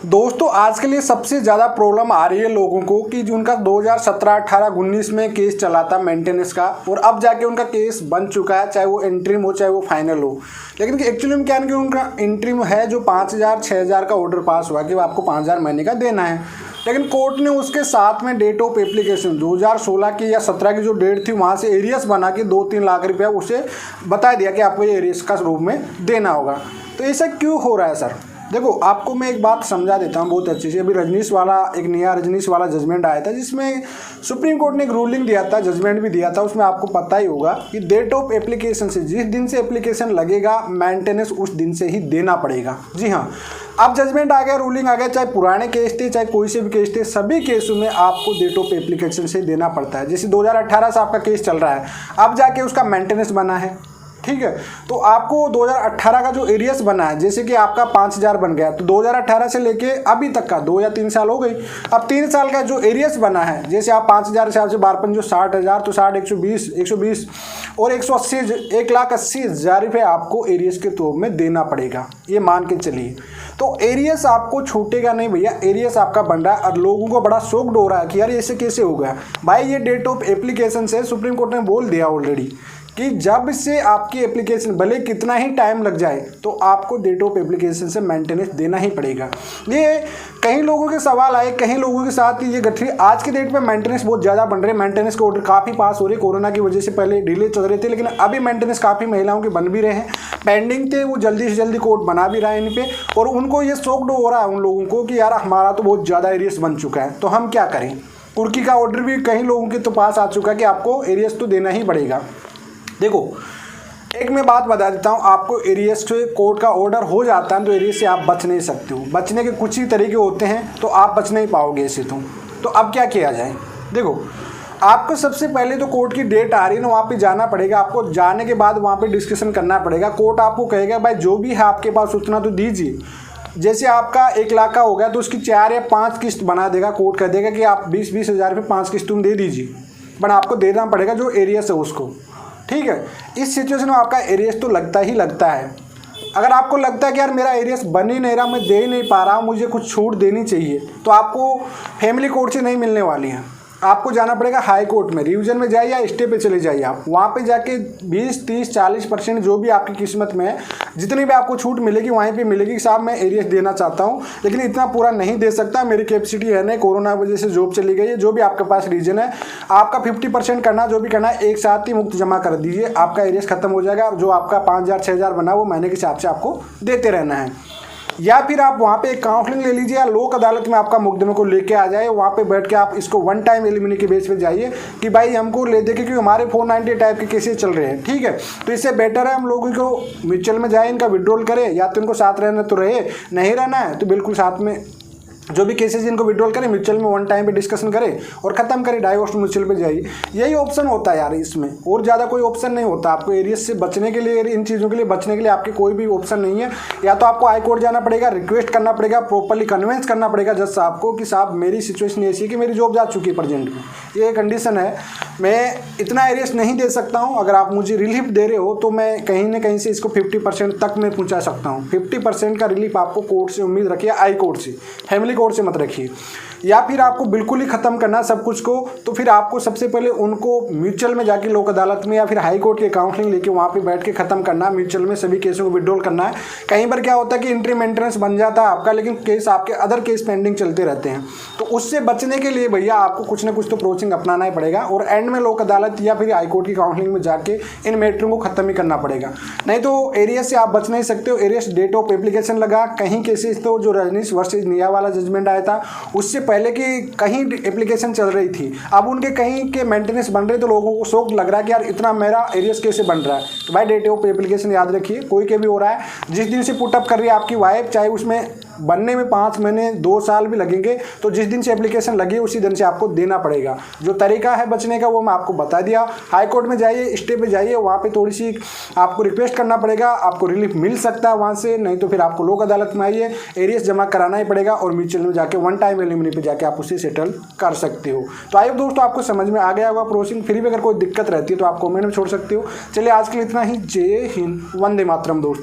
दोस्तों आज के लिए सबसे ज़्यादा प्रॉब्लम आ रही है लोगों को कि जो उनका 2017, 18, 19 में केस चला था मेंटेनेंस का और अब जाके उनका केस बन चुका है, चाहे वो इंटरिम हो चाहे वो फाइनल हो। लेकिन एक्चुअली में क्या है कि उनका इंटरिम है जो 5,000 6,000 का ऑर्डर पास हुआ कि आपको 5,000 महीने का देना है, लेकिन कोर्ट ने उसके साथ में डेट ऑफ एप्लीकेशन 2016 की या 17 की जो डेट थी वहाँ से एरियस बना के 2-3 लाख रुपया उसे बता दिया कि आपको ये एरियस का रूप में देना होगा। तो ऐसा क्यों हो रहा है सर? देखो आपको मैं एक बात समझा देता हूँ बहुत अच्छे से। अभी रजनीश वाला एक नया रजनीश वाला जजमेंट आया था जिसमें सुप्रीम कोर्ट ने एक रूलिंग दिया था, जजमेंट भी दिया था। उसमें आपको पता ही होगा कि डेट ऑफ एप्लीकेशन से जिस दिन से एप्लीकेशन लगेगा मेंटेनेंस उस दिन से ही देना पड़ेगा। जी हाँ, अब जजमेंट आ गया, रूलिंग आ गया, चाहे पुराने केस थे चाहे कोई से भी केस थे, सभी केसों में आपको डेट ऑफ एप्लीकेशन से देना पड़ता है। जैसे 2018 से आपका केस चल रहा है, अब जाके उसका मेंटेनेंस बना है, ठीक है, तो आपको 2018 का जो एरियस बना है, जैसे कि आपका 5,000 बन गया तो 2018 से लेके अभी तक का 2 या 3 साल हो गई। अब 3 साल का जो एरियस बना है, जैसे आप 5,000 हिसाब से 12 जो 60,000 तो 60 120 और 180 1,80,000 रुपये आपको एरियस के तौर में देना पड़ेगा, ये मान के चलिए। तो एरियस आपको छूटेगा नहीं भैया, एरियस आपका बन रहा है। और लोगों को बड़ा शौक हो रहा है कि यार ऐसे कैसे हो गया भाई। ये डेट ऑफ एप्लीकेशन से सुप्रीम कोर्ट ने बोल दिया ऑलरेडी कि जब से आपकी एप्लीकेशन भले कितना ही टाइम लग जाए तो आपको डेट ऑफ एप्लीकेशन से मेंटेनेंस देना ही पड़ेगा। ये कई लोगों के सवाल आए, कई लोगों के साथ ये गठरी आज के डेट में मेंटेनेंस बहुत ज़्यादा बन रहे हैं, मेंटेनेंस के ऑर्डर काफ़ी पास हो रहे। कोरोना की वजह से पहले डिले चल रहे थे, लेकिन अभी मेंटेनेंस काफ़ी महिलाओं के बन भी रहे हैं, पेंडिंग थे, वो जल्दी से जल्दी कोर्ट बना भी रहा है इन पर। और उनको ये शौक हो रहा है उन लोगों को कि यार हमारा तो बहुत ज़्यादा एरियस बन चुका है, तो हम क्या करें। कुर्की का ऑर्डर भी कई लोगों के तो पास आ चुका है कि आपको एरियस तो देना ही पड़ेगा। देखो एक मैं बात बता देता हूँ आपको, एरियस से कोर्ट का ऑर्डर हो जाता है तो एरियस से आप बच नहीं सकते हो। बचने के कुछ ही तरीके होते हैं, तो आप बच नहीं पाओगे ऐसे तो अब क्या किया जाए। देखो आपको सबसे पहले तो कोर्ट की डेट आ रही है ना, वहाँ पे जाना पड़ेगा। आपको जाने के बाद वहाँ पे डिस्कशन करना पड़ेगा। कोर्ट आपको कहेगा भाई जो भी है आपके पास उतना तो दीजिए। जैसे आपका 1 लाख का हो गया तो उसकी 4 या 5 किस्त बना देगा। कोर्ट कह देगा कि आप 20-20 हज़ार रुपये 5 किस्त तुम दे दीजिए, बट आपको देना पड़ेगा जो एरियस है उसको, ठीक है। इस सिचुएशन में आपका एरियस तो लगता ही लगता है। अगर आपको लगता है कि यार मेरा एरियस बन ही नहीं रहा, मैं दे ही नहीं पा रहा हूँ, मुझे कुछ छूट देनी चाहिए, तो आपको फैमिली कोर्ट से नहीं मिलने वाली है। आपको जाना पड़ेगा हाई कोर्ट में, रिवीजन में जाइए या स्टे पे चले जाइए। आप वहाँ पे जाके 20, 30, 40% जो भी आपकी किस्मत में है, जितनी भी आपको छूट मिलेगी वहीं पे मिलेगी कि साहब मैं एरियस देना चाहता हूँ, लेकिन इतना पूरा नहीं दे सकता, मेरी कैपेसिटी है नहीं, कोरोना वजह से जॉब चली गई है, जो भी आपके पास रीजन है। आपका 50% करना, जो भी करना है एक साथ ही मुफ्त जमा कर दीजिए, आपका एरियस खत्म हो जाएगा। जो आपका 5,000 6,000 बना वो महीने के हिसाब से आपको देते रहना है। या फिर आप वहाँ पे एक काउंसलिंग ले लीजिए या लोक अदालत में आपका मुकदमे को लेके आ जाए। वहाँ पे बैठ के आप इसको वन टाइम एलिमिनी के बेस पे जाइए कि भाई हमको ले दे, क्योंकि हमारे 490 टाइप के केसेस चल रहे हैं, ठीक है। तो इससे बेटर है हम लोगों को म्यूचुअल में जाए, इनका विड्रॉल करें, या तो इनको साथ रहना तो रहे, नहीं रहना है तो बिल्कुल साथ में जो भी केसेस इनको विड्रॉल करें, म्यूचुअल में वन टाइम पे डिस्कशन करें और ख़त्म करें, डाइवोर्स म्यूचुअल पे जाइए। यही ऑप्शन होता है यार इसमें, और ज़्यादा कोई ऑप्शन नहीं होता। आपको एरियस से बचने के लिए, इन चीज़ों के लिए बचने के लिए आपके कोई भी ऑप्शन नहीं है। या तो आपको हाई कोर्ट जाना पड़ेगा, रिक्वेस्ट करना पड़ेगा, प्रॉपरली कन्विंस करना पड़ेगा जज साहब को कि साहब मेरी सिचुएशन ऐसी है कि मेरी जॉब जा चुकी है प्रेजेंट में, ये कंडीशन है, मैं इतना एरियस नहीं दे सकता हूँ, अगर आप मुझे रिलीफ दे रहे हो तो मैं कहीं ना कहीं से इसको 50% तक मैं पहुँचा सकता हूँ। 50% का रिलीफ आपको कोर्ट से उम्मीद रखिए, हाई कोर्ट से, फैमिली कोर्ट से मत रखिए। या फिर आपको बिल्कुल ही ख़त्म करना सब कुछ को, तो फिर आपको सबसे पहले उनको म्यूचुअल में जाके लोक अदालत में या फिर हाई कोर्ट के काउंसलिंग लेके वहाँ पे बैठ के ख़त्म करना, म्यूचुअल में सभी केसों को विड्रॉल करना है। कहीं पर क्या होता है कि इंट्री मेंटेनेंस बन जाता है आपका, लेकिन केस आपके अदर केस पेंडिंग चलते रहते हैं। तो उससे बचने के लिए भैया आपको कुछ ना कुछ तो अप्रोचिंग अपनाना ही पड़ेगा, और एंड में लोक अदालत या फिर हाई कोर्ट की काउंसलिंग में जाके इन मैटरों को ख़त्म ही करना पड़ेगा। नहीं तो एरियस से आप बच नहीं सकते हो। एरियस डेट ऑफ एप्लीकेशन लगा, कहीं केसेस तो जो रजनीश वर्सेज निया वाला जजमेंट आया था उससे पहले की कहीं एप्लीकेशन चल रही थी, अब उनके कहीं के मेंटेनेंस बन रहे, तो लोगों को शौक लग रहा है कि यार इतना मेरा एरियस कैसे बन रहा है। तो भाई डेट ऑफ एप्लीकेशन याद रखिए, कोई के भी हो रहा है, जिस दिन से पुटअप कर रही है आपकी वाइफ, चाहे उसमें बनने में 5 महीने 2 साल भी लगेंगे, तो जिस दिन से एप्लीकेशन लगी उसी दिन से आपको देना पड़ेगा। जो तरीका है बचने का वो मैं आपको बता दिया। हाई कोर्ट में जाइए, स्टे पे जाइए, वहाँ पे थोड़ी सी आपको रिक्वेस्ट करना पड़ेगा, आपको रिलीफ मिल सकता है वहाँ से, नहीं तो फिर आपको लोक अदालत में आइए, एरियस जमा कराना ही पड़ेगा, और म्यूचुअल में जाके वन टाइम एलिमिनी पे जाके आप उसे सेटल कर सकते हो। तो आइए दोस्तों आपको समझ में आ गया होगा प्रोसेसिंग। फिर भी अगर कोई दिक्कत रहती है तो आप कमेंट में छोड़ सकते हो। चलिए आज के लिए इतना ही। जय हिंद, वंदे मातरम दोस्तों।